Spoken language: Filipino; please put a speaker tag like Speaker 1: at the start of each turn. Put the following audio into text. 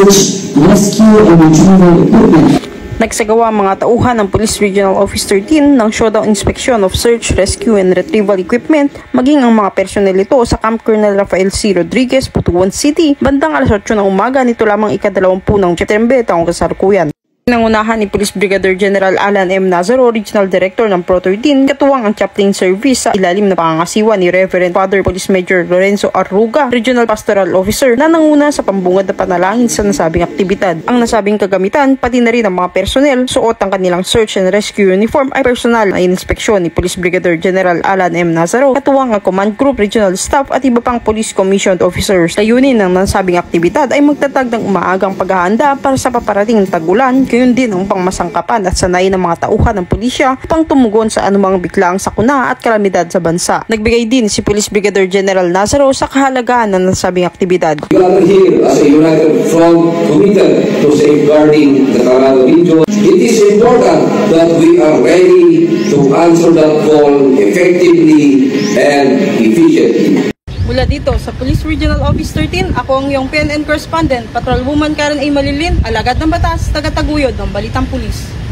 Speaker 1: rescue and retrieval equipment.
Speaker 2: Nagsagawa ang mga tauhan ng Police Regional Office 13 ng showdown inspection of search, rescue, and retrieval equipment, maging ang mga personel ito sa Camp Colonel Rafael C. Rodriguez, Butuan City, bandang alas 8 ng umaga nito lamang ika-20 ng Setyembre taong kasalukuyan. Nangunahan ni Police Brigadier General Alan M. Nazaro, Regional Director ng Pro 13, katuwang ang chaplain service sa ilalim na pangangasiwa ni Reverend Father Police Major Lorenzo Arruga, Regional Pastoral Officer, na nanguna sa pambungad na panalangin sa nasabing aktibidad. Ang nasabing kagamitan, pati na rin ang mga personel, suot ang kanilang search and rescue uniform ay personal na inspeksyon ni Police Brigadier General Alan M. Nazaro, katuwang ang Command Group, Regional Staff at iba pang Police Commissioned Officers. Layunin ng nasabing aktibidad ay magtatag ng umaagang paghahanda para sa paparating na tagulan, gayon din ang pangmasangkapan at sanay ng mga tauhan ng pulisya upang tumugon sa anumang biglaang sakuna at kalamidad sa bansa. Nagbigay din si Police Brigadier General Nazaro sa kahalagaan ng nasabing aktibidad.
Speaker 3: We are here as a united front committed to safeguarding the Tagalog region. It is important that we are ready to answer that call effectively and efficiently.
Speaker 2: Mula dito sa Police Regional Office 13, ako ang iyong PNN correspondent, Patrolwoman Karen A. Malilin, alagad ng batas, taga-taguyod ng Balitang Pulis.